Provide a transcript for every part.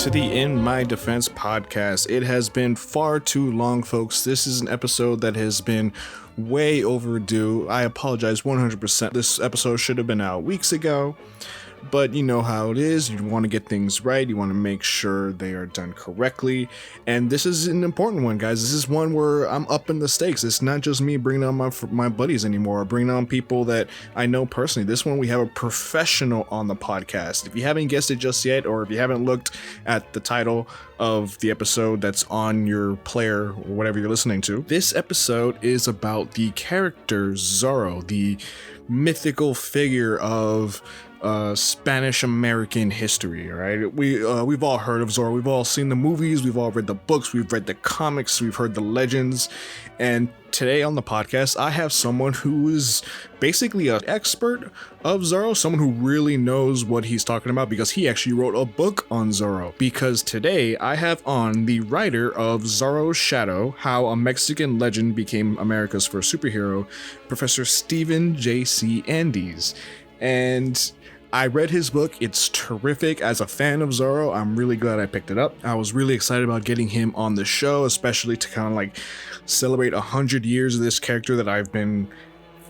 to the In My Defense podcast. It has been far too long, folks. This is an episode that has been way overdue. I apologize 100%. This episode should have been out weeks ago, but you know how it is. You want to get things right. You want to make sure they are done correctly. And this is an important one, guys. This is one where I'm upping the stakes. It's not just me bringing on my buddies anymore, bringing on people that I know personally. This one, we have a professional on the podcast. If you haven't guessed it just yet, or if you haven't looked at the title of the episode that's on your player or whatever you're listening to, this episode is about the character Zorro, the mythical figure of Spanish American history. Right, we've all heard of Zorro. We've all seen the movies, we've all read the books, we've read the comics, we've heard the legends. And today on the podcast, I have someone who is basically an expert of Zorro, someone who really knows what he's talking about, because he actually wrote a book on Zorro. Because today I have on the writer of Zorro's Shadow: How a Mexican Legend Became America's First Superhero, Professor Stephen J.C. Andes. And I read his book. It's terrific. As a fan of Zorro, I'm really glad I picked it up. I was really excited about getting him on the show, especially to kind of like celebrate 100 years of this character that I've been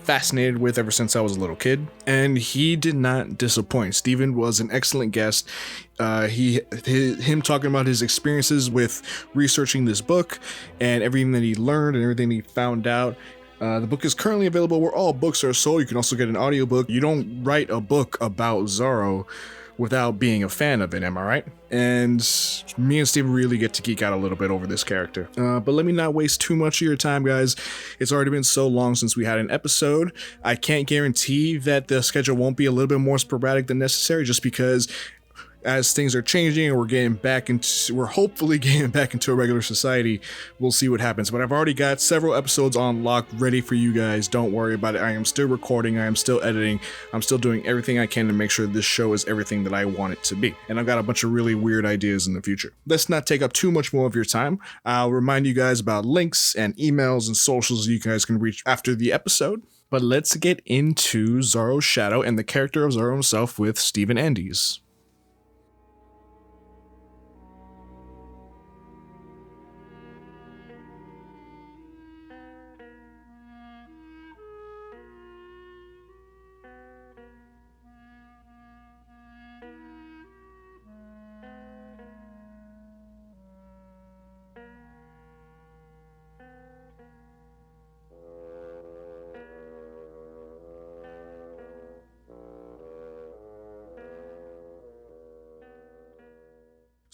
fascinated with ever since I was a little kid. And he did not disappoint. Steven was an excellent guest. Him talking about his experiences with researching this book and everything that he learned and everything he found out. The book is currently available where all books are sold. You can also get an audiobook. You don't write a book about Zorro without being a fan of it, am I right? And me and Steven really get to geek out a little bit over this character. But let me not waste too much of your time, guys. It's already been so long since we had an episode. I can't guarantee that the schedule won't be a little bit more sporadic than necessary, just because as things are changing and we're hopefully getting back into a regular society, we'll see what happens. But I've already got several episodes on lock ready for you guys. Don't worry about it. I am still recording. I am still editing. I'm still doing everything I can to make sure this show is everything that I want it to be. And I've got a bunch of really weird ideas in the future. Let's not take up too much more of your time. I'll remind you guys about links and emails and socials you guys can reach after the episode. But let's get into Zorro's Shadow and the character of Zorro himself with Stephen Andes.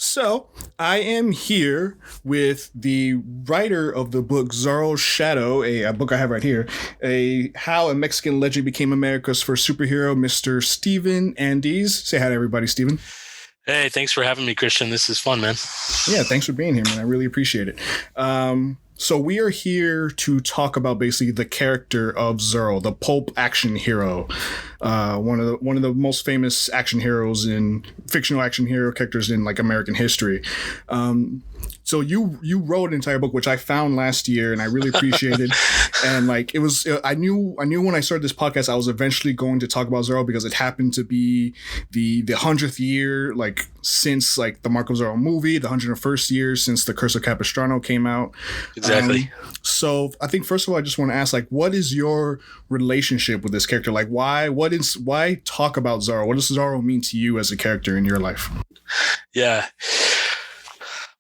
So, I am here with the writer of the book Zorro's Shadow, a book I have right here, How a Mexican Legend Became America's First Superhero, Mr. Stephen Andes. Say hi to everybody, Stephen. Hey, thanks for having me, Christian. This is fun, man. Yeah, thanks for being here, man. I really appreciate it. So we are here to talk about basically the character of Zorro, the pulp action hero, one of the most famous action heroes in fictional action hero characters in like American history. So you wrote an entire book, which I found last year, and I really appreciated. And like it was, I knew when I started this podcast, I was eventually going to talk about Zorro because it happened to be the 100th year, like since like the Mark of Zorro movie, the 101st year since the Curse of Capistrano came out. Exactly. So I think first of all, I just want to ask, like, what is your relationship with this character? Like, why talk about Zorro? What does Zorro mean to you as a character in your life? Yeah.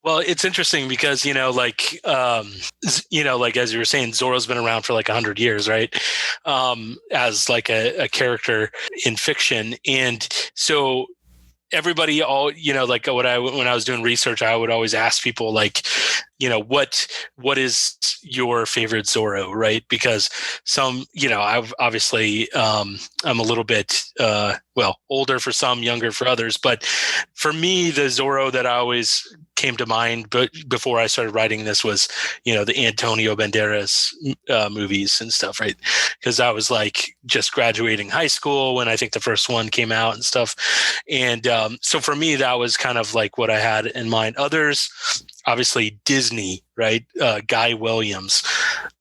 Well, it's interesting because, like as you were saying, Zorro's been around for like 100 years, right? As like a character in fiction. And so everybody like when I was doing research, I would always ask people like, what is your favorite Zorro, right? Because some, I've obviously, I'm a little bit, older for some, younger for others, but for me, the Zorro that I always came to mind, but before I started writing this was, the Antonio Banderas movies and stuff, right? Because I was like just graduating high school when I think the first one came out and stuff. And so for me, that was kind of like what I had in mind. Others, obviously Disney, right? Guy Williams.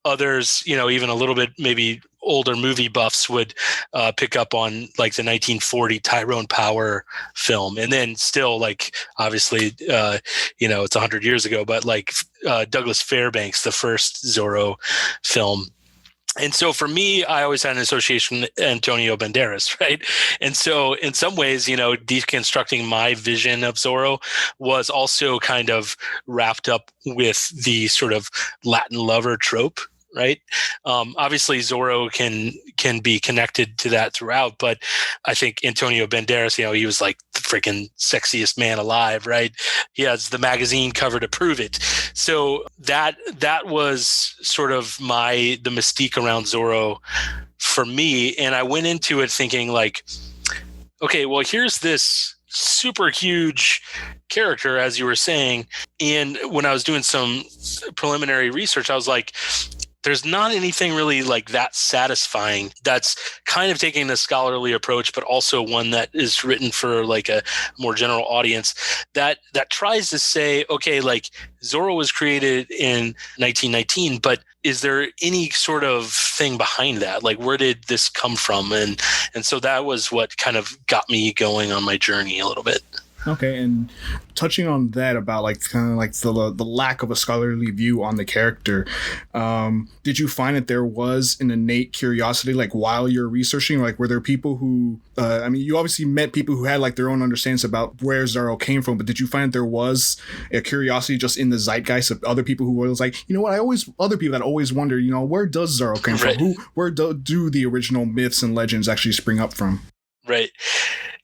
others, even a little bit maybe older movie buffs would pick up on like the 1940 Tyrone Power film. And then still, like, obviously, it's 100 years ago, but like Douglas Fairbanks, the first Zorro film. And so for me, I always had an association with Antonio Banderas, right? And so in some ways, deconstructing my vision of Zorro was also kind of wrapped up with the sort of Latin lover trope, right? Obviously, Zorro can be connected to that throughout, but I think Antonio Banderas, he was like the freaking sexiest man alive, right? He has the magazine cover to prove it. So that was sort of the mystique around Zorro for me, and I went into it thinking like, okay, well, here's this super huge character, as you were saying, and when I was doing some preliminary research, I was like, there's not anything really like that satisfying that's kind of taking the scholarly approach, but also one that is written for like a more general audience that tries to say, okay, like Zorro was created in 1919, but is there any sort of thing behind that? Like, where did this come from? And so that was what kind of got me going on my journey a little bit. Okay, and touching on that about like kind of like the lack of a scholarly view on the character, did you find that there was an innate curiosity like while you're researching? Like, were there people who, you obviously met people who had like their own understandings about where Zorro came from, but did you find that there was a curiosity just in the zeitgeist of other people who was like, other people that always wonder, where does Zorro come from? Where do the original myths and legends actually spring up from? Right.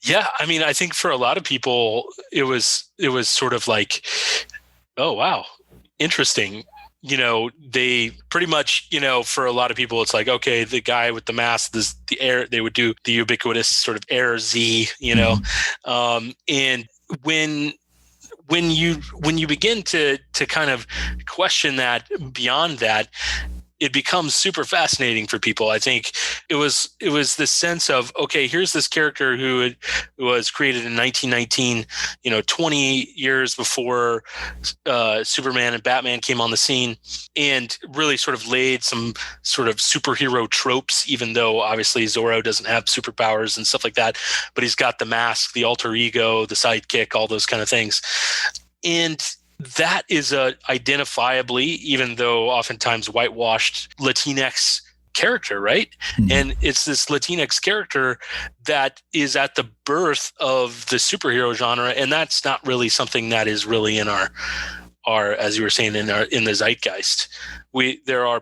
Yeah. I mean, I think for a lot of people, it was sort of like, oh, wow, interesting. They pretty much, for a lot of people, it's like, okay, the guy with the mask, the air, they would do the ubiquitous sort of air Z, and when you begin to kind of question that beyond that, it becomes super fascinating for people. I think it was this sense of, okay, here's this character who was created in 1919, 20 years before Superman and Batman came on the scene, and really sort of laid some sort of superhero tropes, even though obviously Zorro doesn't have superpowers and stuff like that, but he's got the mask, the alter ego, the sidekick, all those kind of things. And that is a identifiably, even though oftentimes whitewashed, Latinx character, right? Mm-hmm. And it's this Latinx character that is at the birth of the superhero genre, and that's not really something that is really in our as you were saying, in the zeitgeist. There are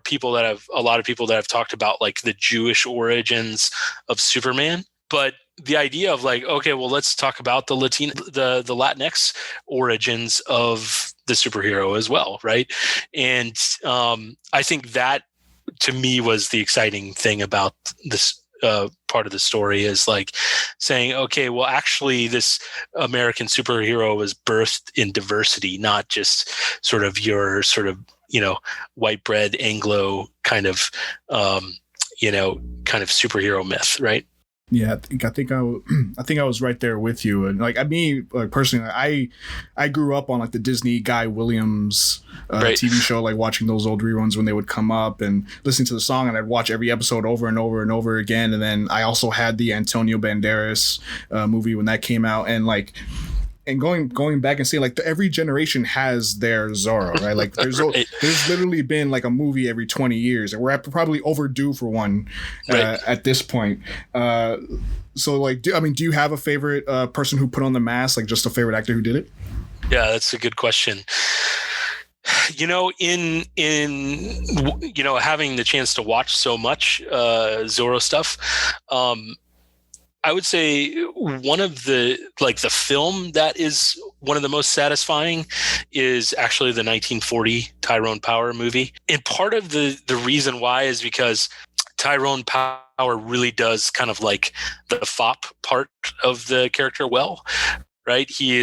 a lot of people that have talked about like the Jewish origins of Superman, but the idea of like, okay, well, let's talk about the Latinx origins of the superhero as well, right? And I think that, to me, was the exciting thing about this part of the story, is like saying, okay, well, actually, this American superhero was birthed in diversity, not just sort of your sort of white bread Anglo kind of superhero myth, right? Yeah, I think I was right there with you. And like, personally, I grew up on like the Disney Guy Williams right. TV show, like watching those old reruns when they would come up and listening to the song, and I'd watch every episode over and over and over again. And then I also had the Antonio Banderas movie when that came out, and like. And going back and saying like every generation has their Zorro, right? Like there's literally been like a movie every 20 years, and we're probably overdue for one at this point. So like, do you have a favorite person who put on the mask? Like just a favorite actor who did it? Yeah, that's a good question. In having the chance to watch so much Zorro stuff, I would say one of the film that is one of the most satisfying is actually the 1940 Tyrone Power movie. And part of the reason why is because Tyrone Power really does kind of like the fop part of the character well. Right. He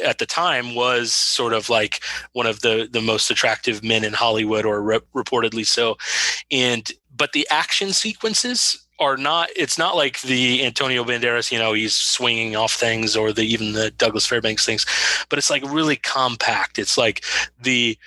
at the time was sort of like one of the most attractive men in Hollywood, or reportedly so. But the action sequences are not, it's not like the Antonio Banderas, he's swinging off things, or even the Douglas Fairbanks things, but it's like really compact. It's like the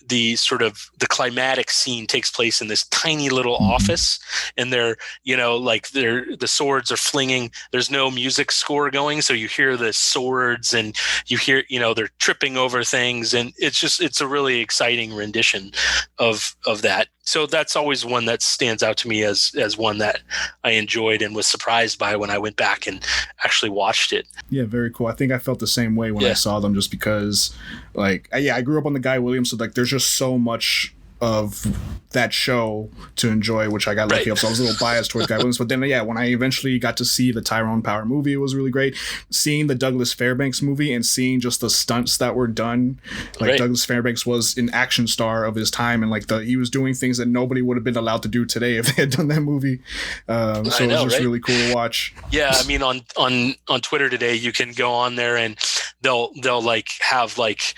the sort of the climatic scene takes place in this tiny little office, and they're, like the swords are flinging. There's no music score going, so you hear the swords and you hear, they're tripping over things, and it's a really exciting rendition of that. So that's always one that stands out to me as one that I enjoyed and was surprised by when I went back and actually watched it. Yeah, very cool. I think I felt the same way when I saw them, just because, like, I grew up on the Guy Williams, so like there's just so much of that show to enjoy, which I got lucky of. So I was a little biased towards Guy Williams. But then, when I eventually got to see the Tyrone Power movie, it was really great. Seeing the Douglas Fairbanks movie and seeing just the stunts that were done. Like, Douglas Fairbanks was an action star of his time, and like he was doing things that nobody would have been allowed to do today if they had done that movie. So it was just really cool to watch. Yeah, I mean, on Twitter today, you can go on there and they'll like have like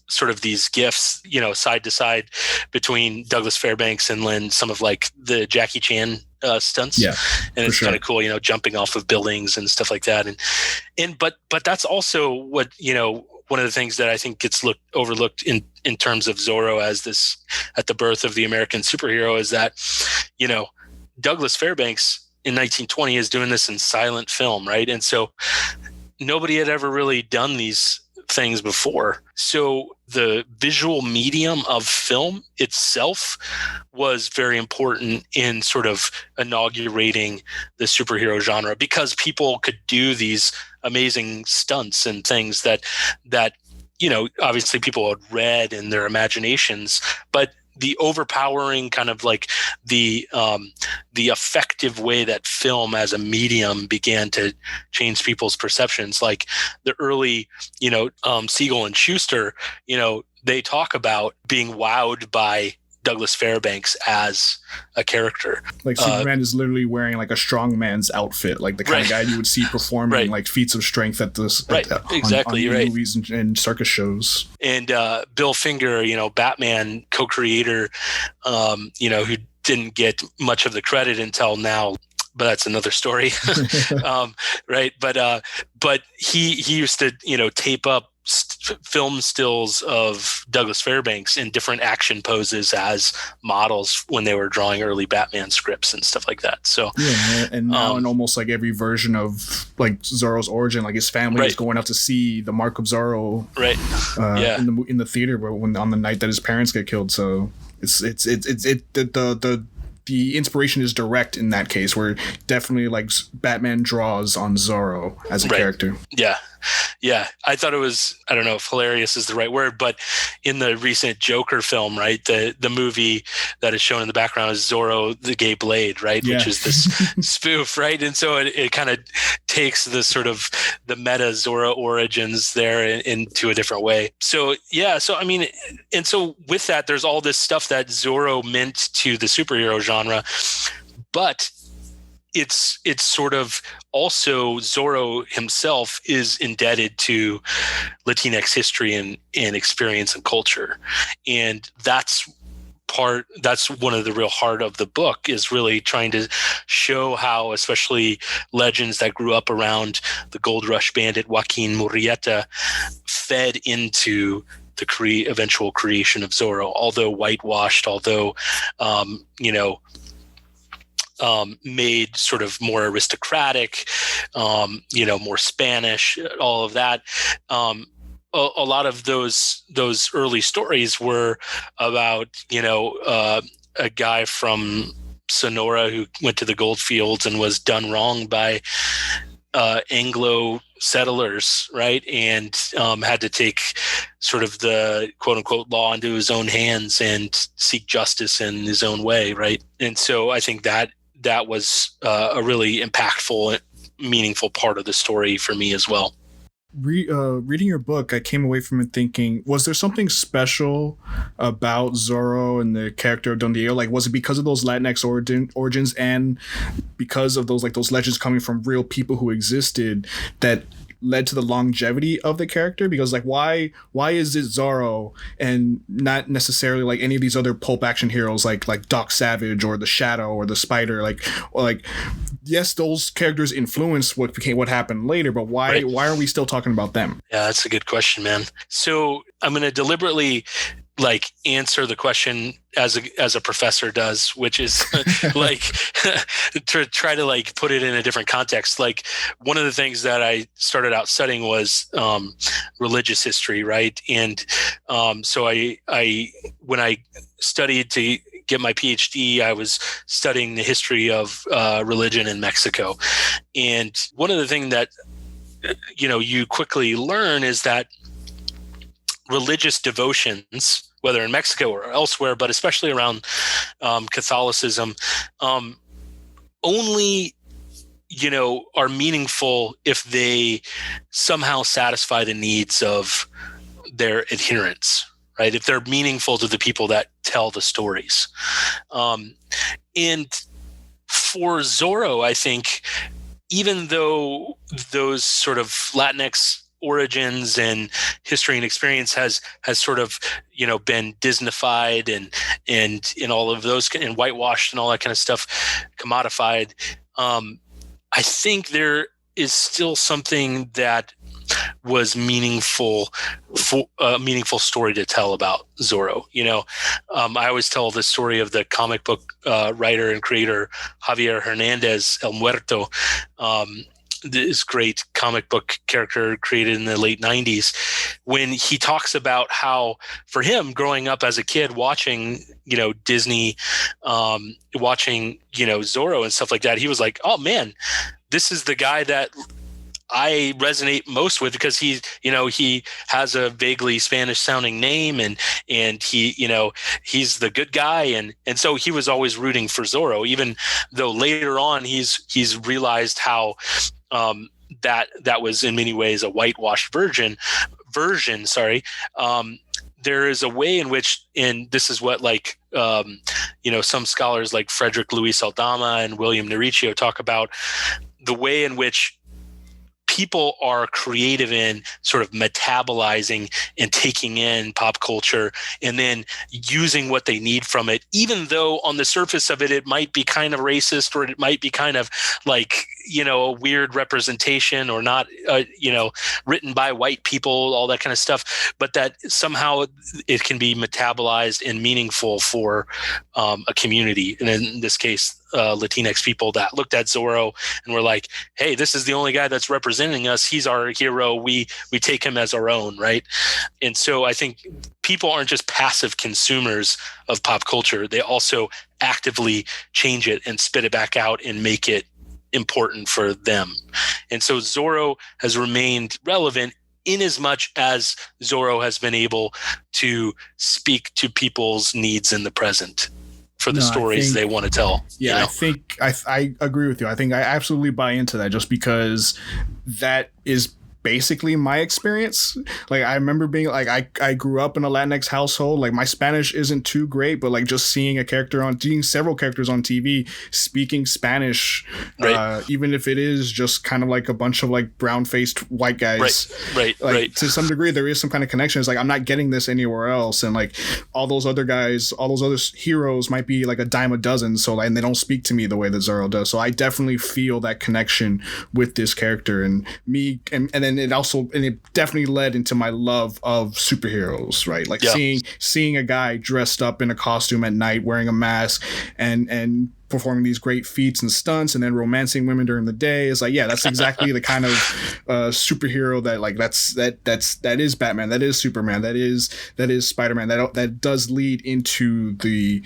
sort of these GIFs, side to side between Douglas Fairbanks and some of like the Jackie Chan stunts. Yeah, and it's kind of cool, jumping off of buildings and stuff like that. But that's also what, one of the things that I think gets overlooked in terms of Zorro as this at the birth of the American superhero is that, Douglas Fairbanks in 1920 is doing this in silent film, right? And so nobody had ever really done these things before. So the visual medium of film itself was very important in sort of inaugurating the superhero genre, because people could do these amazing stunts and things that obviously people had read in their imaginations, but the overpowering kind of like the effective way that film as a medium began to change people's perceptions. Like the early, Siegel and Schuster, they talk about being wowed by Douglas Fairbanks as a character. Like Superman is literally wearing like a strong man's outfit, like the kind of guy you would see performing like feats of strength at this on movies and circus shows. And Bill Finger, Batman co-creator, who didn't get much of the credit until now, but that's another story. Right. But he used to, tape up film stills of Douglas Fairbanks in different action poses as models when they were drawing early Batman scripts and stuff like that. So and now in almost like every version of like Zorro's origin, like his family is going out to see the Mark of Zorro, in the theater when on the night that his parents get killed. So the inspiration is direct in that case, where definitely like Batman draws on Zorro as a character. Yeah. I thought it was, I don't know if hilarious is the right word, but in the recent Joker film, right, the movie that is shown in the background is Zorro the Gay Blade, right, which is this spoof, right? And so it kind of takes the sort of the meta Zorro origins there into a different way. So I mean, and so with that, there's all this stuff that Zorro meant to the superhero genre, but it's sort of also Zorro himself is indebted to Latinx history and experience and culture. And that's one of the real heart of the book, is really trying to show how, especially legends that grew up around the Gold Rush bandit Joaquin Murrieta, fed into the eventual creation of Zorro, although whitewashed, although, made sort of more aristocratic, more Spanish, all of that. A lot of those early stories were about, a guy from Sonora who went to the gold fields and was done wrong by Anglo settlers, right? And had to take sort of the quote unquote law into his own hands and seek justice in his own way, right? And so I think that was a really impactful, meaningful part of the story for me as well. Reading your book, I came away from it thinking, was there something special about Zorro and the character of Don Diego? Like, was it because of those Latinx origins and because of those legends coming from real people who existed that led to the longevity of the character? Because like why is it Zorro and not necessarily like any of these other pulp action heroes like Doc Savage or the Shadow or the Spider? Like yes, those characters influenced what happened later, but why are we still talking about them? Yeah, that's a good question, man. So I'm going to deliberately like answer the question as a professor does, which is like to try to like put it in a different context. Like one of the things that I started out studying was religious history, right? And so I when I studied to get my PhD, I was studying the history of religion in Mexico. And one of the things that you quickly learn is that religious devotions, whether in Mexico or elsewhere, but especially around Catholicism, only are meaningful if they somehow satisfy the needs of their adherents, right? If they're meaningful to the people that tell the stories. And for Zorro, I think, even though those sort of Latinx origins and history and experience has sort of been Disneyfied and all of those and whitewashed and all that kind of stuff, commodified, I think there is still something that was meaningful for a meaningful story to tell about Zorro. I always tell the story of the comic book writer and creator Javier Hernandez El Muerto, this great comic book character created in the late 90s, when he talks about how for him growing up as a kid watching Disney, watching Zorro and stuff like that, he was like, oh man, this is the guy that I resonate most with, because he has a vaguely Spanish sounding name and he, he's the good guy. And so he was always rooting for Zorro, even though later on he's realized how that was in many ways a whitewashed version. There is a way in which, and this is what some scholars like Frederick Luis Aldama and William Naricio talk about, the way in which people are creative in sort of metabolizing and taking in pop culture and then using what they need from it, even though on the surface of it might be kind of racist, or it might be kind of like, a weird representation, or not, written by white people, all that kind of stuff, but that somehow it can be metabolized and meaningful for a community. And in this case, Latinx people that looked at Zorro and were like, hey, this is the only guy that's representing us. He's our hero. We take him as our own, right? And so I think people aren't just passive consumers of pop culture. They also actively change it and spit it back out and make it important for them. And so Zorro has remained relevant in as much as Zorro has been able to speak to people's needs in the present for the stories they want to tell. Yeah, I think I agree with you. I think I absolutely buy into that, just because that is basically my experience. Like, I remember being like, I grew up in a Latinx household. Like, my Spanish isn't too great, but like just seeing several characters on TV speaking Spanish, right. Even if it is just kind of like a bunch of like brown faced white guys, right. To some degree, there is some kind of connection. It's like, I'm not getting this anywhere else. And like all those other guys, all those other heroes might be like a dime a dozen. So like, and they don't speak to me the way that Zorro does. So I definitely feel that connection with this character and me. And then it definitely led into my love of superheroes, right? Like seeing a guy dressed up in a costume at night, wearing a mask and performing these great feats and stunts, and then romancing women during the day. Is like, yeah, that's exactly the kind of superhero that like that is Batman, that is Superman, that is Spider-Man, that does lead into the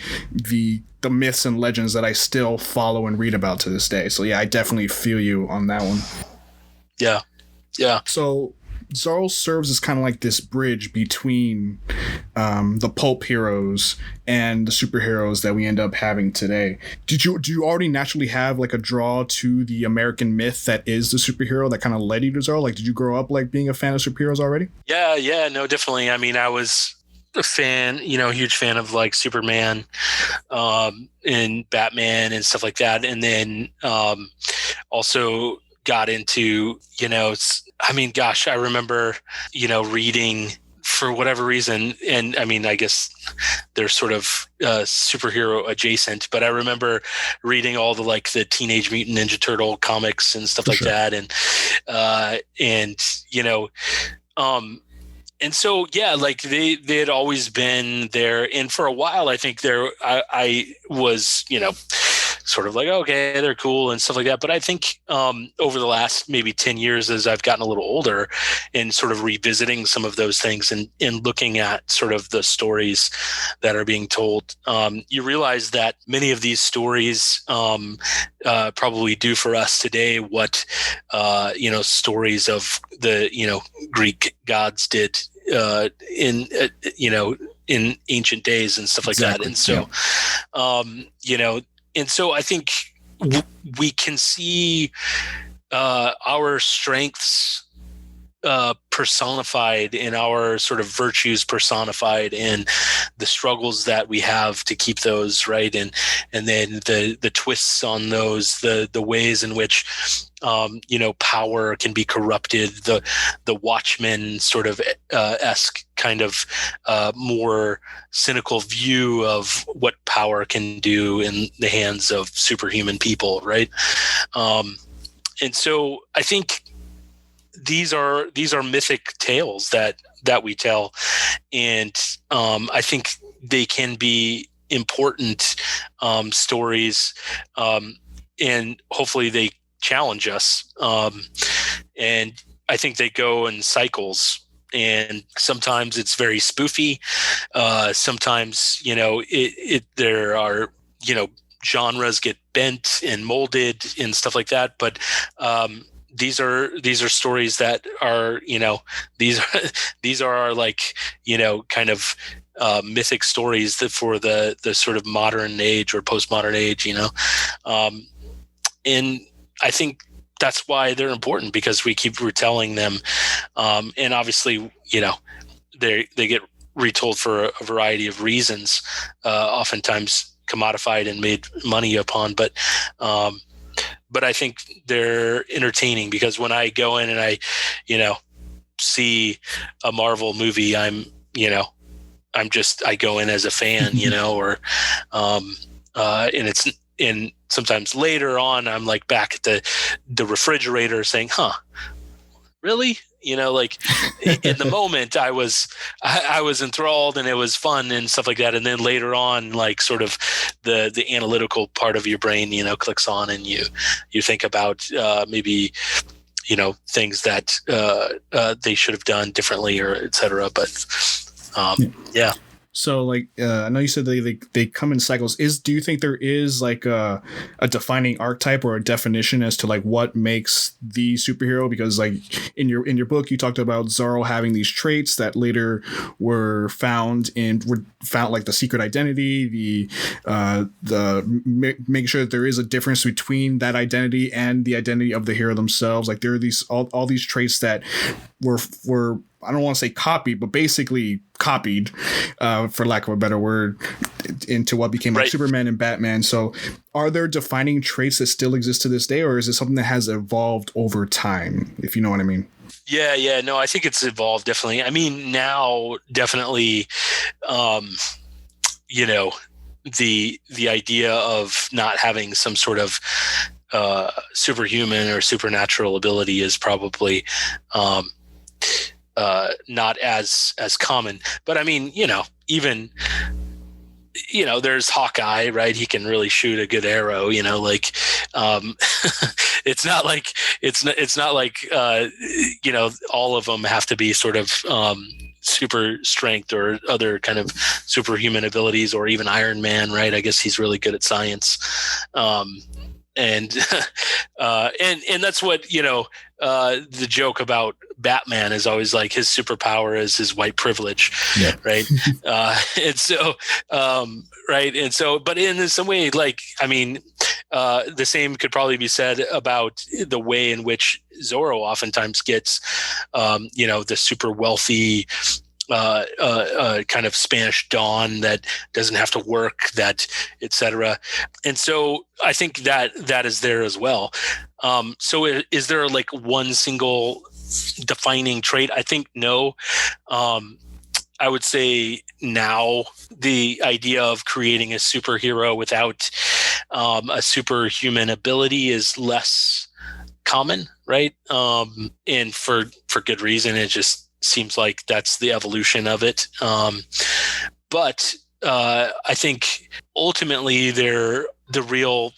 myths and legends that I still follow and read about to this day. So yeah, I definitely feel you on that one. Yeah. Yeah. So Zorro serves as kind of like this bridge between the pulp heroes and the superheroes that we end up having today. Do you already naturally have like a draw to the American myth that is the superhero that kind of led you to Zorro? Like, did you grow up like being a fan of superheroes already? Yeah, no, definitely. I mean, I was a fan, huge fan of like Superman, and Batman and stuff like that. And then also got into, I mean, gosh, I remember, reading for whatever reason. And I mean, I guess they're sort of superhero adjacent, but I remember reading all the Teenage Mutant Ninja Turtle comics and stuff like that. And And so, yeah, like they had always been there. And for a while, I think I was, sort of like, okay, they're cool and stuff like that. But I think over the last maybe 10 years, as I've gotten a little older and sort of revisiting some of those things and looking at sort of the stories that are being told, you realize that many of these stories probably do for us today what, stories of the, Greek gods did in ancient days and stuff like that. And so, and so I think we can see our strengths personified in our sort of virtues personified in the struggles that we have to keep those, right, and then the twists on those, the ways in which power can be corrupted, the Watchmen sort of esque kind of more cynical view of what power can do in the hands of superhuman people, right? And so I think these are mythic tales that we tell, and I think they can be important stories, and hopefully they challenge us. And I think they go in cycles, and sometimes it's very spoofy. Sometimes there are genres get bent and molded and stuff like that, but these are stories that are, these are like, kind of mythic stories that for the sort of modern age or postmodern age, and I think that's why they're important, because we keep retelling them. And obviously, they get retold for a variety of reasons, oftentimes commodified and made money upon, but I think they're entertaining, because when I go in and I, see a Marvel movie, I go in as a fan, or, and sometimes later on, I'm like back at the refrigerator saying, really? Like in the moment I was enthralled and it was fun and stuff like that. And then later on, like sort of the analytical part of your brain, clicks on, and you think about maybe, things that they should have done differently, or et cetera. But yeah. So, like, I know you said they come in cycles. Do you think there is like a defining archetype or a definition as to like what makes the superhero? Because like in your book, you talked about Zorro having these traits that later were found like the secret identity, making sure that there is a difference between that identity and the identity of the hero themselves. Like there are these all these traits that were I don't want to say copied, but basically copied, for lack of a better word, into what became like Superman and Batman. So are there defining traits that still exist to this day, or is it something that has evolved over time, if you know what I mean? Yeah. No, I think it's evolved, definitely. I mean, now definitely, the idea of not having some sort of superhuman or supernatural ability is probably not as common. But I mean, even there's Hawkeye, right? He can really shoot a good arrow, like it's not like all of them have to be sort of super strength or other kind of superhuman abilities, or even Iron Man, right? I guess he's really good at science. And that's what, the joke about Batman is always like his superpower is his white privilege. Yeah. Right. And so, right. And so, but in some way, like, I mean, the same could probably be said about the way in which Zorro oftentimes gets, the super wealthy, kind of Spanish Dawn that doesn't have to work, that et cetera. And so I think that is there as well. So is there like one single defining trait? I think no. I would say now the idea of creating a superhero without a superhuman ability is less common, right? And for good reason. It just seems like that's the evolution of it. But I think ultimately the real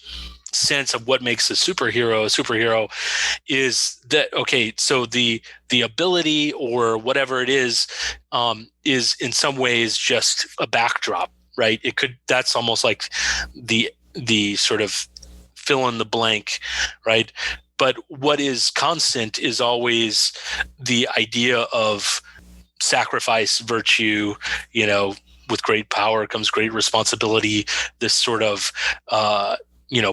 sense of what makes a superhero is that, okay, so the ability or whatever it is in some ways just a backdrop, right? That's almost like the sort of fill in the blank, right? But what is constant is always the idea of sacrifice, virtue, with great power comes great responsibility, this sort of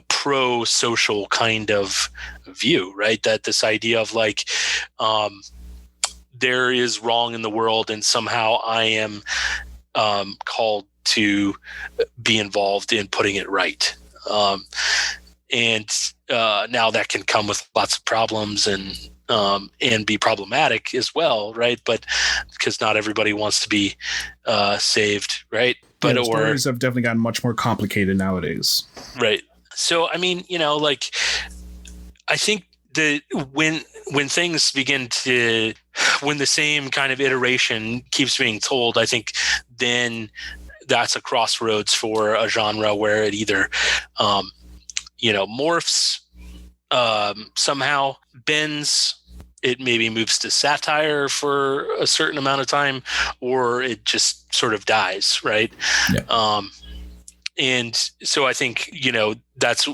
pro-social kind of view, right? That this idea of like there is wrong in the world and somehow I am called to be involved in putting it right. And now that can come with lots of problems and be problematic as well, right? But because not everybody wants to be saved, right? But stories have definitely gotten much more complicated nowadays, right? So I mean, I think that when things begin to, when the same kind of iteration keeps being told, I think then that's a crossroads for a genre where it either morphs, somehow bends, it maybe moves to satire for a certain amount of time, or it just sort of dies, right? Yeah. And so I think, that's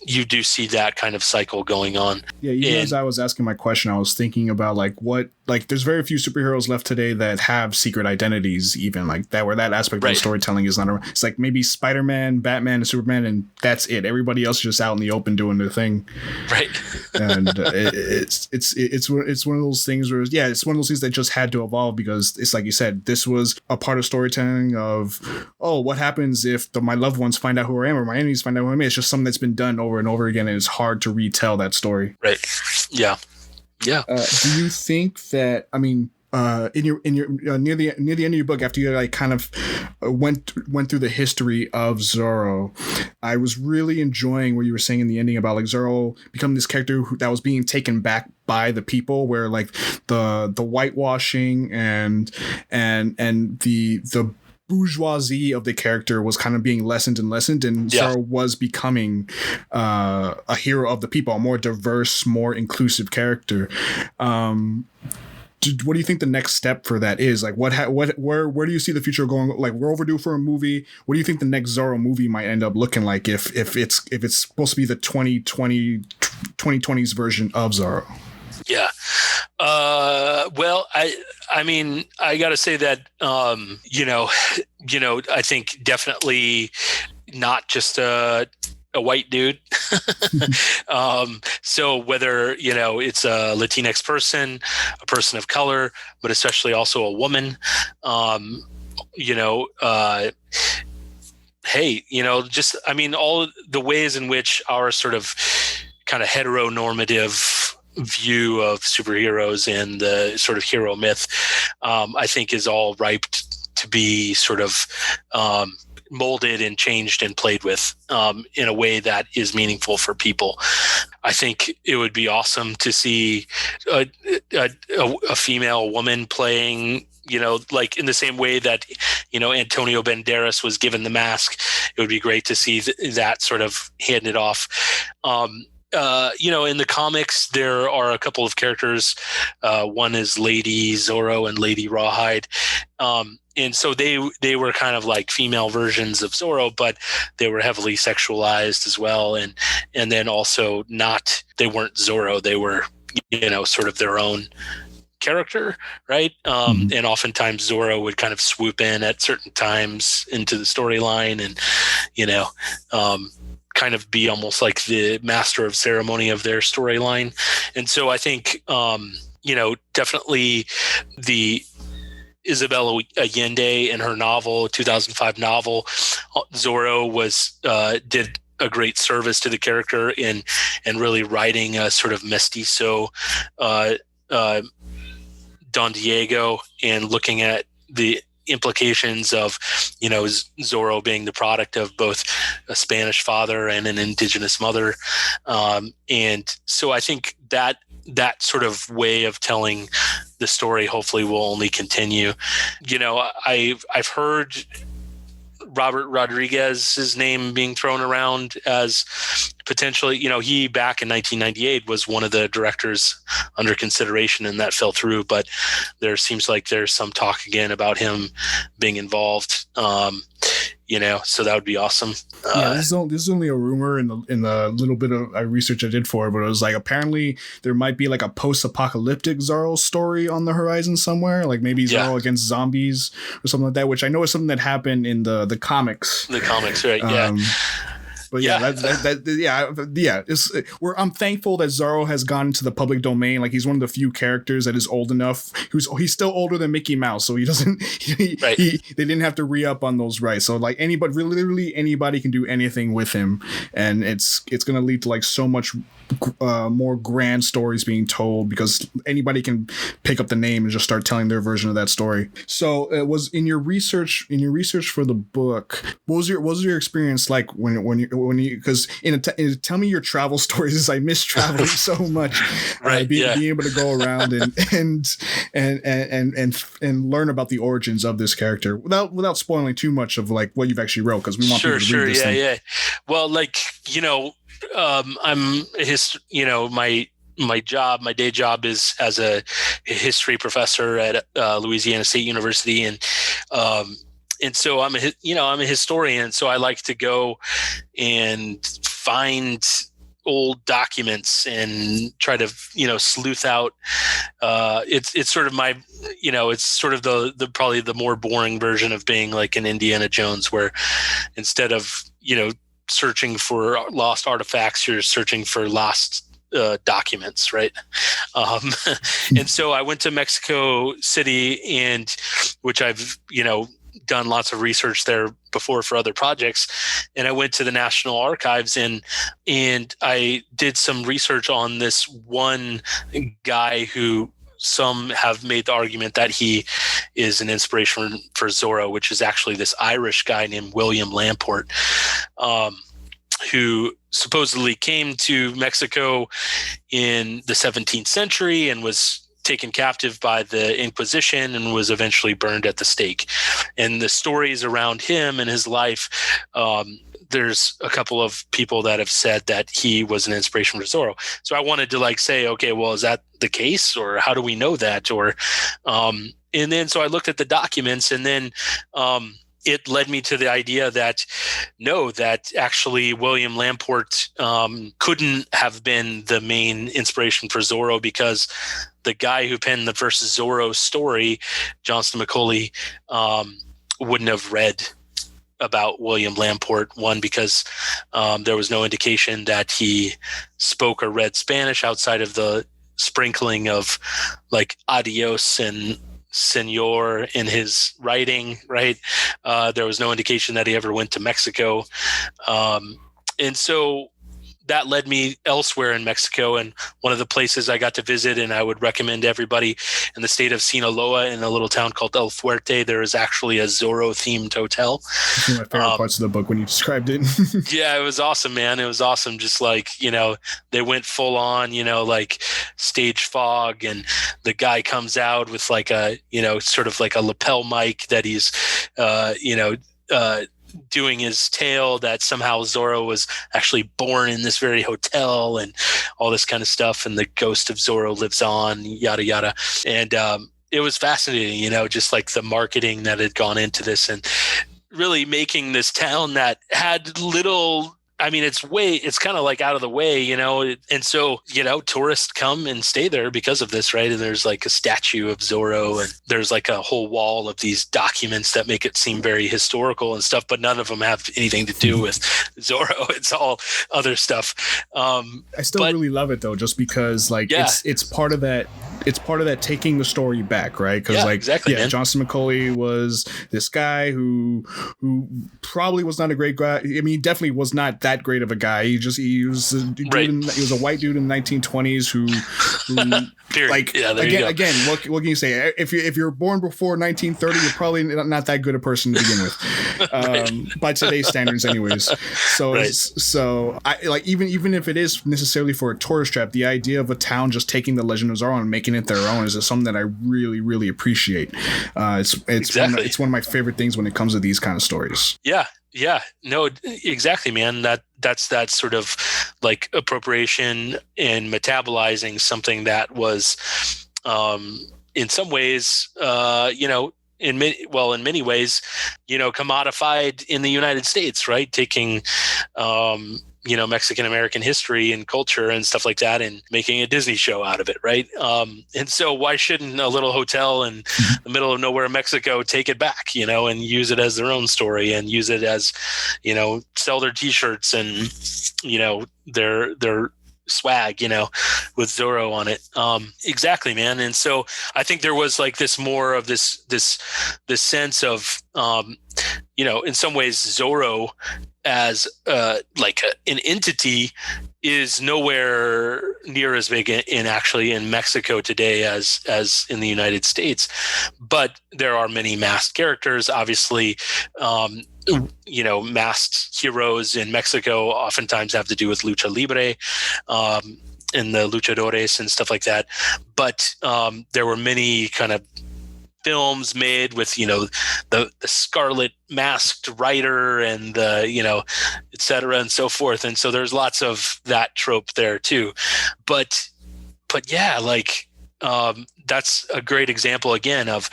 you do see that kind of cycle going on. Yeah, as I was asking my question, I was thinking about there's very few superheroes left today that have secret identities, even like that, where that aspect of the storytelling is not around. It's like maybe Spider-Man, Batman, and Superman, and that's it. Everybody else is just out in the open doing their thing. Right. And it's one of those things where, it's one of those things that just had to evolve, because it's like you said, this was a part of storytelling of, what happens if my loved ones find out who I am, or my enemies find out who I am. It's just something that's been done over and over again, and it's hard to retell that story. Right. Yeah. Yeah. Do you think that, in your near the end of your book, after you kind of went through the history of Zorro, I was really enjoying what you were saying in the ending about like Zorro becoming this character that was being taken back by the people, where like the whitewashing and the bourgeoisie of the character was kind of being lessened, and Zorro was becoming a hero of the people, a more diverse, more inclusive character. What do you think the next step for that is? Like, where do you see the future going? Like, we're overdue for a movie. What do you think the next Zorro movie might end up looking like if it's supposed to be the 2020s version of Zorro? Yeah. Well, I mean, I got to say that, I think definitely not just a white dude. So whether, it's a Latinx person, a person of color, but especially also a woman, hey, just, I mean, all the ways in which our sort of kind of heteronormative view of superheroes and the sort of hero myth, I think is all ripe to be sort of molded and changed and played with in a way that is meaningful for people. I think it would be awesome to see a female woman playing, like in the same way that, Antonio Banderas was given the mask. It would be great to see that sort of handed off. In the comics, there are a couple of characters. One is Lady Zorro and Lady Rawhide. And so they were kind of like female versions of Zorro, but they were heavily sexualized as well. And then also they weren't Zorro. They were, sort of their own character, right? And oftentimes Zorro would kind of swoop in at certain times into the storyline and, kind of be almost like the master of ceremony of their storyline. And so I think, definitely the Isabel Allende in her novel, 2005 novel, Zorro did a great service to the character in really writing a sort of mestizo Don Diego and looking at the implications of, Zorro being the product of both a Spanish father and an indigenous mother. And so I think that sort of way of telling the story hopefully will only continue. I've heard Robert Rodriguez's name being thrown around as potentially, he back in 1998 was one of the directors under consideration, and that fell through. But there seems like there's some talk again about him being involved. So that would be awesome. This is only a rumor in the little bit of research I did for it, but it was like apparently there might be like a post-apocalyptic Zorro story on the horizon somewhere, like maybe Zorro against zombies or something like that, which I know is something that happened in the comics. The comics, right? Yeah. But I'm thankful that Zorro has gone into the public domain. Like, he's one of the few characters that is old enough. He's still older than Mickey Mouse, so he doesn't. They didn't have to re-up on those rights. So like literally anybody can do anything with him, and it's gonna lead to like so much more grand stories being told because anybody can pick up the name and just start telling their version of that story. So it was in your research for the book. What was your experience like when you because tell me your travel stories, as I miss traveling so much. Being able to go around and learn about the origins of this character without spoiling too much of like what you've actually wrote, because we want people to read this thing. Well, my day job is as a history professor at Louisiana State University, and so I'm a historian, so I like to go and find old documents and try to sleuth out. It's sort of my it's sort of the probably the more boring version of being like an Indiana Jones, where instead of searching for lost artifacts, you're searching for lost documents, right? And so I went to Mexico City, and which I've done lots of research there before for other projects, and I went to the National Archives and I did some research on this one guy who some have made the argument that he is an inspiration for Zorro, which is actually this Irish guy named William Lamport, who supposedly came to Mexico in the 17th century and was taken captive by the Inquisition and was eventually burned at the stake. And the stories around him and his life, there's a couple of people that have said that he was an inspiration for Zorro. So I wanted to say, okay, well, is that the case, or how do we know that? Or, and then, so I looked at the documents, and then, it led me to the idea that actually William Lamport couldn't have been the main inspiration for Zorro, because the guy who penned the first Zorro story, Johnston McCulley, wouldn't have read about William Lamport. One, because there was no indication that he spoke or read Spanish outside of the sprinkling of like adios and Senor in his writing, right? There was no indication that he ever went to Mexico. And so that led me elsewhere in Mexico. And one of the places I got to visit, and I would recommend everybody, in the state of Sinaloa, in a little town called El Fuerte, there is actually a Zorro-themed hotel. It's one of my favorite parts of the book when you described it. Yeah, it was awesome, man. It was awesome. Just they went full on, like stage fog, and the guy comes out with like a, sort of like a lapel mic that he's, doing his tale that somehow Zorro was actually born in this very hotel and all this kind of stuff, and the ghost of Zorro lives on, yada yada. And it was fascinating, just like the marketing that had gone into this, and really making this town that had little, it's kind of like out of the way, and so, tourists come and stay there because of this, right? And there's like a statue of Zorro, and there's like a whole wall of these documents that make it seem very historical and stuff, but none of them have anything to do with Zorro. It's all other stuff. I still really love it though, just because it's part of that. It's part of that taking the story back, right? Because exactly, man. Johnston McCulley was this guy who probably was not a great guy. He definitely was not that great of a guy. He was a white dude in the 1920s who who Period. like Yeah, there you go. again, what can you say? If you're born before 1930, you're probably not that good a person to begin with, by today's standards, anyways. So Right. so I like even if it is necessarily for a tourist trap, the idea of a town just taking the Legend of Zorro and making it their own is something that I really really appreciate. It's Exactly. it's one of my favorite things when it comes to these kind of stories. Yeah, no, exactly, man. That's that sort of like appropriation and metabolizing something that was, in some ways, in many ways, commodified in the United States, right? Taking, Mexican American history and culture and stuff like that, and making a Disney show out of it, right? And so why shouldn't a little hotel in the middle of nowhere, Mexico, take it back, and use it as their own story, and use it as, sell their T-shirts and, their swag, with Zorro on it. Exactly, man. And so I think there was like this more of this sense of, in some ways Zorro as like an entity is nowhere near as big in Mexico today as in the United States. But there are many masked characters, obviously. Masked heroes in Mexico oftentimes have to do with lucha libre, and the luchadores and stuff like that. But there were many kind of films made with, the scarlet masked rider and the, et cetera and so forth. And so there's lots of that trope there too. But yeah, like, that's a great example again of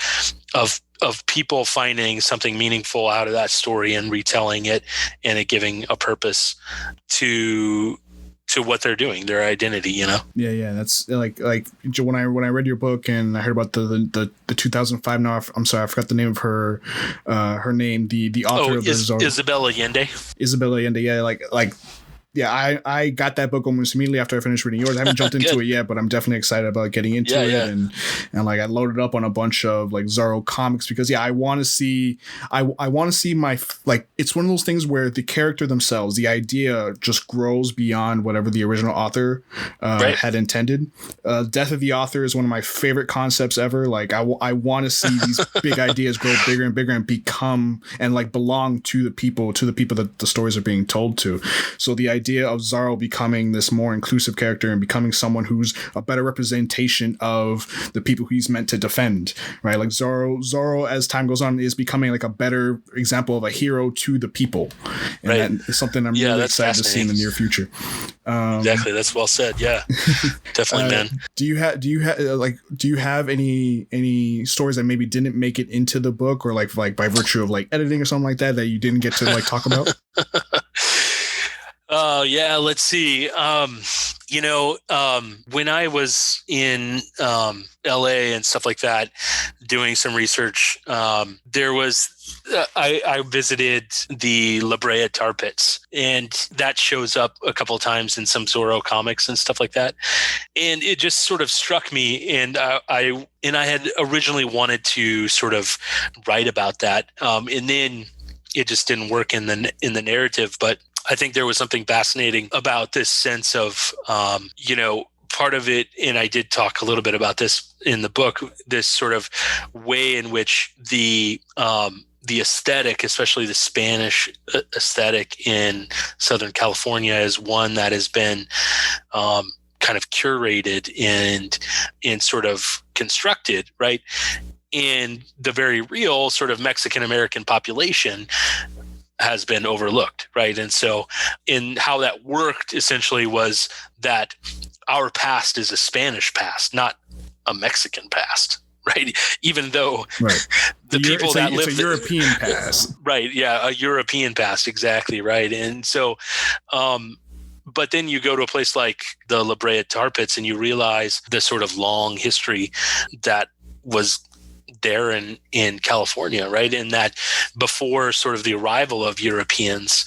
people finding something meaningful out of that story and retelling it, and it giving a purpose to what they're doing, their identity, Yeah, that's like when I read your book and I heard about the 2005. No, I'm sorry, I forgot the name of her name. The author of Isabel Allende. Isabel Allende. Yeah, like. Yeah, I got that book almost immediately after I finished reading yours. I haven't jumped into it yet, but I'm definitely excited about getting into it. Yeah. And like I loaded up on a bunch of like Zorro comics because I want to see I want to see like it's one of those things where the character themselves, the idea just grows beyond whatever the original author had intended. Death of the author is one of my favorite concepts ever. Like I want to see these big ideas grow bigger and bigger and become and like belong to the people that the stories are being told to. So the idea of Zorro becoming this more inclusive character and becoming someone who's a better representation of the people he's meant to defend, right? Like Zorro as time goes on is becoming like a better example of a hero to the people, and that is something I'm really excited to see in the near future. Exactly, that's well said. Yeah, definitely, man. Do you have any stories that maybe didn't make it into the book, or like by virtue of like editing or something like that you didn't get to like talk about? Yeah, let's see. When I was in LA and stuff like that, doing some research, there was I visited the La Brea tar pits, and that shows up a couple of times in some Zorro comics and stuff like that. And it just sort of struck me, and I had originally wanted to sort of write about that, and then it just didn't work in the narrative, but I think there was something fascinating about this sense of, part of it, and I did talk a little bit about this in the book, this sort of way in which the aesthetic, especially the Spanish aesthetic in Southern California, is one that has been kind of curated and sort of constructed, right? And the very real sort of Mexican American population has been overlooked, right? And so in how that worked essentially was that our past is a Spanish past, not a Mexican past, right? Even though the people that live... It's a European past. Right, yeah, a European past, exactly, right. And so, but then you go to a place like the La Brea tar pits and you realize the sort of long history that was there in California, right? And that before sort of the arrival of Europeans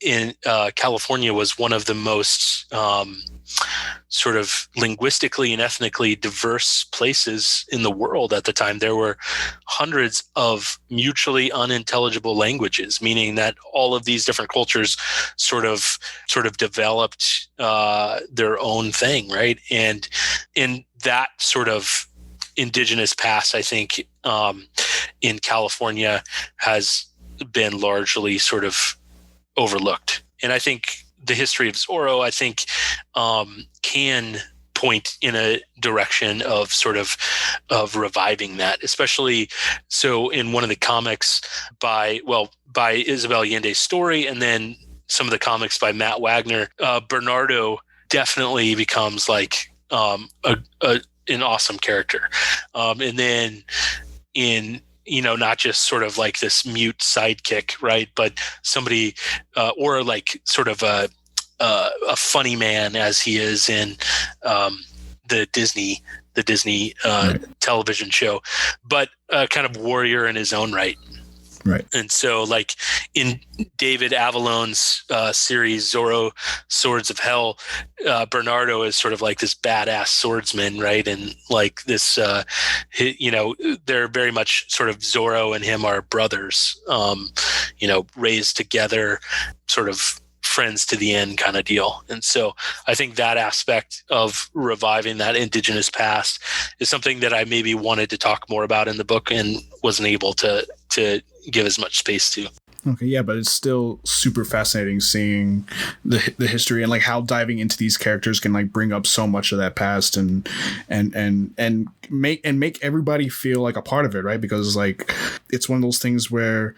in California was one of the most sort of linguistically and ethnically diverse places in the world at the time. There were hundreds of mutually unintelligible languages, meaning that all of these different cultures sort of developed their own thing, right? And in that sort of indigenous past, I think in California has been largely sort of overlooked. And I think the history of Zorro, I think, can point in a direction of sort of reviving that, especially so in one of the comics by Isabel Allende's story, and then some of the comics by Matt Wagner, Bernardo definitely becomes like an awesome character. And then in, not just sort of like this mute sidekick, right? But somebody, or like sort of a funny man as he is in the Disney right. television show, but a kind of warrior in his own right. Right. And so like in David Avalon's series, Zorro, Swords of Hell, Bernardo is sort of like this badass swordsman, right? And like this, they're very much sort of Zorro and him are brothers, raised together, sort of friends to the end kind of deal. And so I think that aspect of reviving that indigenous past is something that I maybe wanted to talk more about in the book and wasn't able to give as much space to. Okay, yeah, but it's still super fascinating seeing the history and like how diving into these characters can like bring up so much of that past and make everybody feel like a part of it, right? Because like it's one of those things where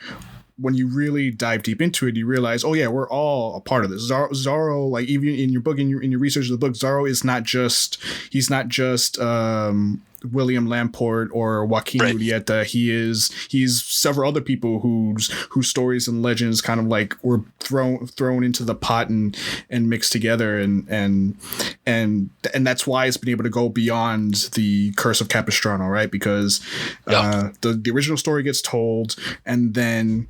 when you really dive deep into it, you realize, oh yeah, we're all a part of this. Zorro, like even in your book, in your research of the book, Zorro is he's not just William Lamport or Joaquin right. Murrieta. He's several other people whose stories and legends kind of like were thrown into the pot and mixed together, and that's why it's been able to go beyond the Curse of Capistrano, right? Because the original story gets told, and then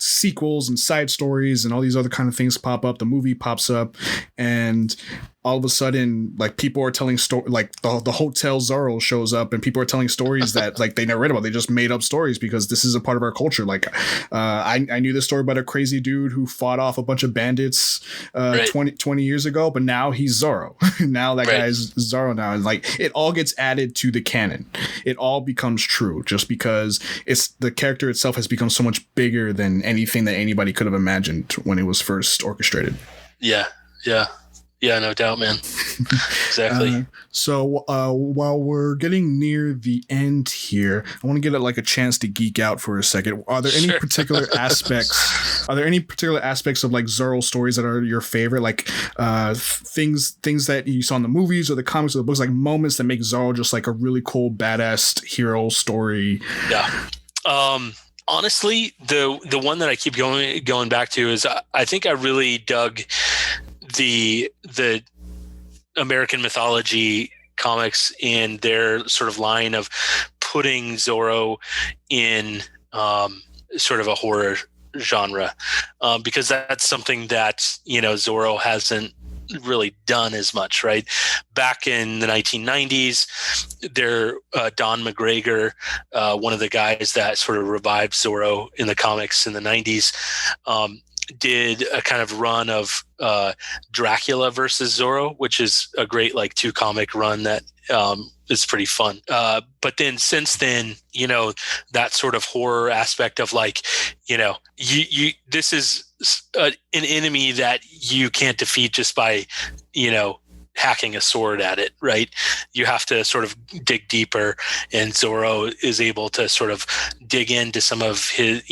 sequels and side stories and all these other kind of things pop up. The movie pops up, and all of a sudden, like people are telling like the Hotel Zorro shows up, and people are telling stories that like they never read about. They just made up stories because this is a part of our culture. Like I knew this story about a crazy dude who fought off a bunch of bandits 20 years ago, but now he's Zorro. Now that guy's Zorro now, and like it all gets added to the canon. It all becomes true just because it's the character itself has become so much bigger than anything that anybody could have imagined when it was first orchestrated. Yeah, no doubt, man. Exactly. So while we're getting near the end here, I want to get like a chance to geek out for a second. Are there any particular aspects? Are there any particular aspects of like Zorro stories that are your favorite? Like things that you saw in the movies or the comics or the books, like moments that make Zorro just like a really cool, badass hero story. Yeah. Honestly, the one that I keep going back to is I think I really dug the American mythology comics in their sort of line of putting Zorro in sort of a horror genre, because that's something that Zorro hasn't really done as much, right? Back in the 1990s, Don McGregor, one of the guys that sort of revived Zorro in the comics in the 90s, did a kind of run of Dracula versus Zorro, which is a great like 2-comic run that is pretty fun. But then since then, that sort of horror aspect of like, this is an enemy that you can't defeat just by, hacking a sword at it, right? You have to sort of dig deeper, and Zorro is able to sort of dig into some of his,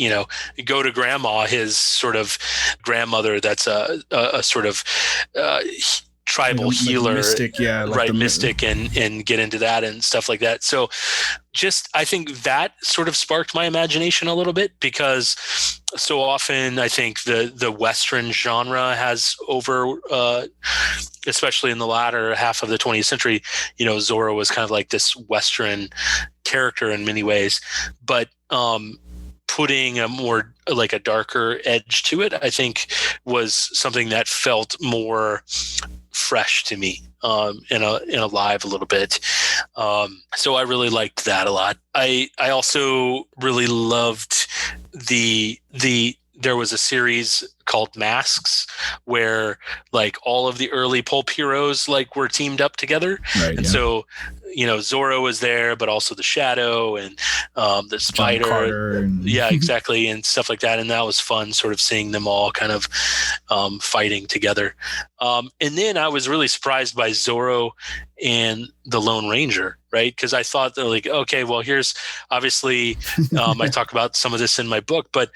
go to grandma, his sort of grandmother that's a sort of tribal healer, mystic, mystic, and get into that and stuff like that. So just, I think that sort of sparked my imagination a little bit, because so often I think the Western genre has especially in the latter half of the 20th century, Zorro was kind of like this Western character in many ways, but putting a more like a darker edge to it, I think was something that felt more fresh to me, and alive a little bit. So I really liked that a lot. I also really loved there was a series called Masks where like all of the early pulp heroes like were teamed up together. Right, and so, Zorro was there, but also the Shadow and the Spider. John Carter and yeah, exactly. And stuff like that. And that was fun sort of seeing them all kind of fighting together. And then I was really surprised by Zorro and the Lone Ranger, right? Because I thought they're like, okay, well, here's obviously I talk about some of this in my book, but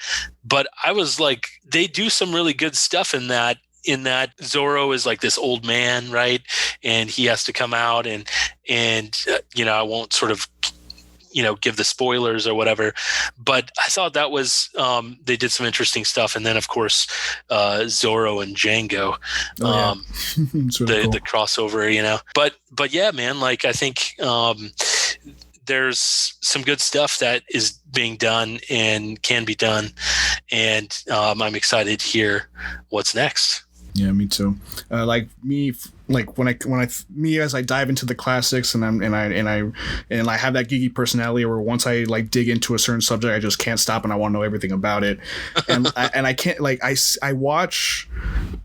I was like, they do some really good stuff in that Zorro is like this old man, right? And he has to come out and I won't sort of, give the spoilers or whatever, but I thought that was, they did some interesting stuff. And then of course, Zorro and Django, really cool. The crossover, but yeah, man, like I think, there's some good stuff that is being done and can be done. And, I'm excited to hear what's next. Yeah, me too. As I dive into the classics and I have that geeky personality where once I like dig into a certain subject, I just can't stop and I want to know everything about it. And I can't I watch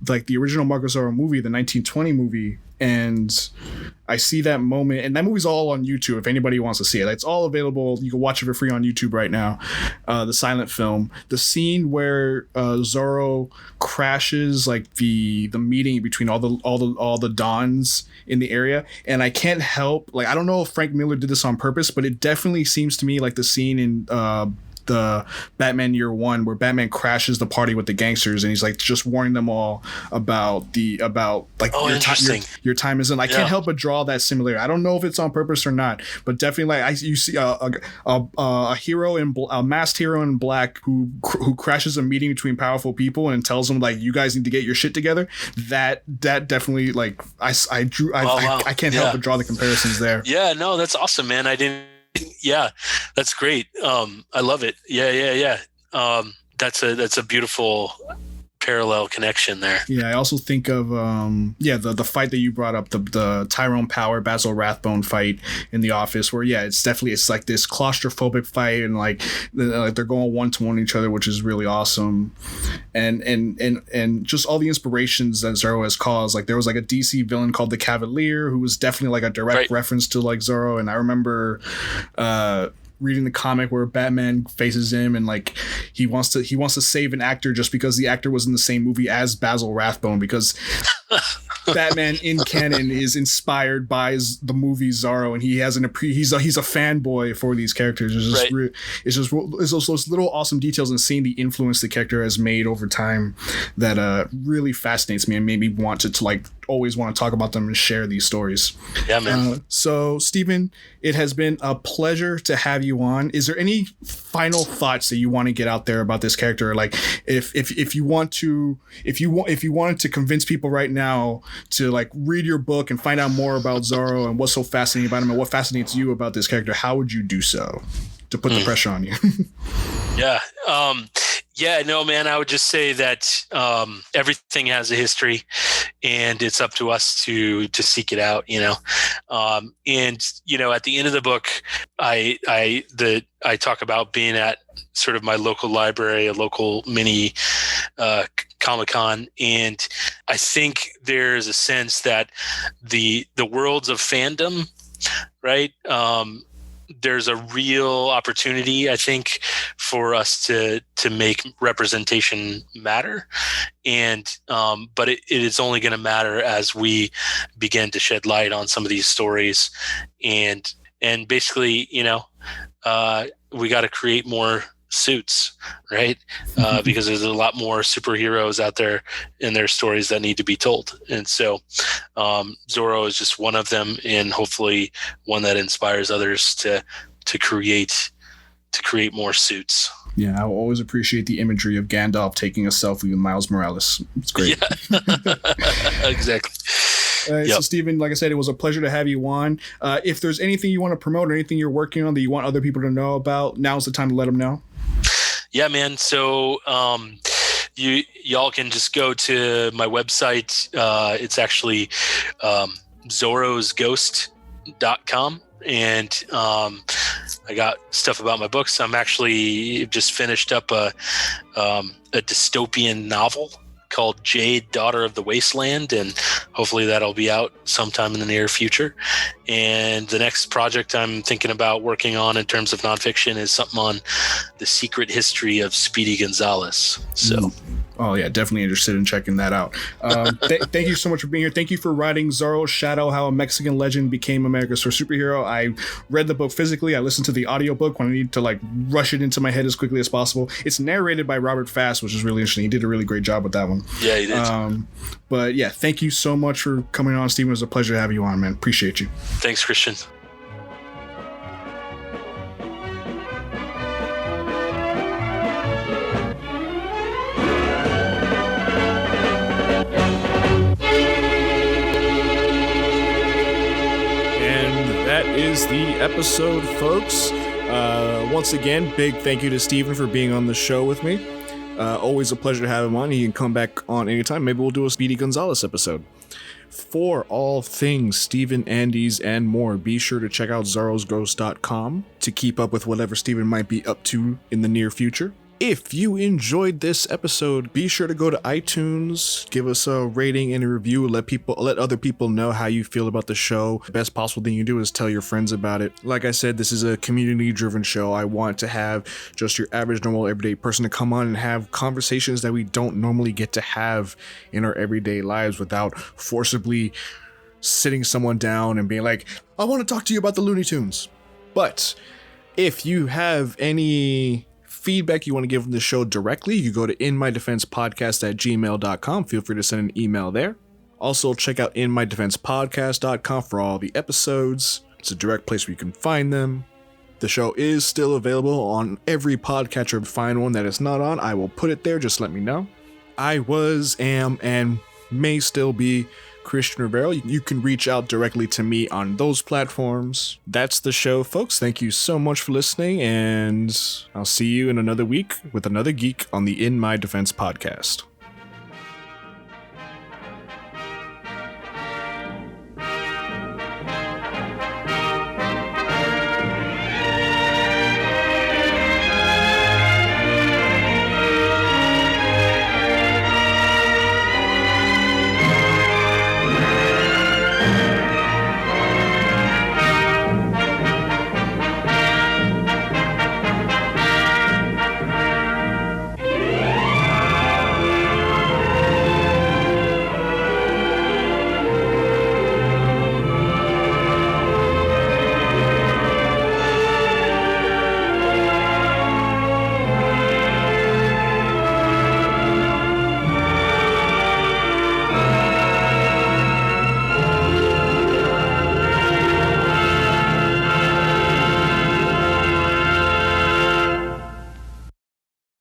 like the original Marco Zorro movie, the 1920 movie, and I see that moment, and that movie's all on YouTube if anybody wants to see it. It's all available. You can watch it for free on YouTube right now. The silent film, the scene where Zorro crashes like the meeting between all the Dons in the area, and I can't help, like, I don't know if Frank Miller did this on purpose, but it definitely seems to me like the scene in the Batman Year One where Batman crashes the party with the gangsters and he's like just warning them all about like your time isn't. I can't help but draw that similarity. I don't know if it's on purpose or not, but definitely like you see a hero a masked hero in black who crashes a meeting between powerful people and tells them like, you guys need to get your shit together. That definitely, like, I can't help but draw the comparisons there. Yeah, no, that's awesome, man. Yeah, that's great. I love it. Yeah. That's a beautiful parallel connection there. Yeah, I also think of the fight that you brought up, the Tyrone Power Basil Rathbone fight in The Office, where it's like this claustrophobic fight and like they're going one-to-one each other, which is really awesome. And just all the inspirations that Zorro has caused. Like there was like a DC villain called the Cavalier who was definitely like a direct reference to like Zorro, and I remember reading the comic where Batman faces him and like he wants to save an actor just because the actor was in the same movie as Basil Rathbone, because Batman in canon is inspired by the movie Zorro, and he has he's a fanboy for these characters. It's just those little awesome details and seeing the influence the character has made over time that really fascinates me and made me want to like always want to talk about them and share these stories. Yeah, man. So Stephen, it has been a pleasure to have you on. Is there any final thoughts that you want to get out there about this character? Like if you wanted to convince people right now to like read your book and find out more about Zorro and what's so fascinating about him and what fascinates you about this character, how would you do so to put the pressure on you? Yeah, no, man, I would just say that everything has a history and it's up to us to seek it out, and, at the end of the book, I talk about being at sort of my local library, a local mini Comic-Con. And I think there's a sense that the worlds of fandom, right? There's a real opportunity, I think, for us to make representation matter. And, but it is only going to matter as we begin to shed light on some of these stories. And basically, we got to create more suits, right? Because there's a lot more superheroes out there in their stories that need to be told. And so Zorro is just one of them, and hopefully one that inspires others to create more suits. Yeah, I always appreciate the imagery of Gandalf taking a selfie with Miles Morales. It's great. Yeah. Exactly. So Stephen, like I said, it was a pleasure to have you on. If there's anything you want to promote or anything you're working on that you want other people to know about, now's the time to let them know. Yeah, man. So y'all can just go to my website. It's actually zorrosghost.com. And I got stuff about my books. I'm actually just finished up a dystopian novel called Jade, Daughter of the Wasteland, and hopefully that'll be out sometime in the near future. And the next project I'm thinking about working on in terms of nonfiction is something on the secret history of Speedy Gonzalez. So. Oh, yeah, definitely interested in checking that out. Thank you so much for being here. Thank you for writing Zorro's Shadow, How a Mexican Legend Became America's First Superhero. I read the book physically. I listened to the audiobook when I need to rush it into my head as quickly as possible. It's narrated by Robert Fast, which is really interesting. He did a really great job with that one. Yeah, he did. But yeah, thank you so much for coming on, Stephen. It was a pleasure to have you on, man. Appreciate you. Thanks, Christian. Is the episode, folks. Once again, big thank you to Stephen for being on the show with me. Always a pleasure to have him on. He can come back on anytime. Maybe we'll do a Speedy Gonzalez episode. For all things Stephen, Andes, and more, be sure to check out zorrosghost.com to keep up with whatever Stephen might be up to in the near future. If you enjoyed this episode, be sure to go to iTunes, give us a rating and a review, let other people know how you feel about the show. The best possible thing you do is tell your friends about it. Like I said, this is a community-driven show. I want to have just your average, normal, everyday person to come on and have conversations that we don't normally get to have in our everyday lives without forcibly sitting someone down and being like, I want to talk to you about the Looney Tunes. But if you have any feedback you want to give the show directly, you go to inmydefensepodcast@gmail.com. Feel free to send an email there. Also, check out inmydefensepodcast.com for all the episodes. It's a direct place where you can find them. The show is still available on every podcatcher. Find one that it's not on, I will put it there. Just let me know. I was, am, and may still be Christian Rivero. You can reach out directly to me on those platforms. That's the show, folks. Thank you so much for listening, and I'll see you in another week with another geek on the In My Defense podcast.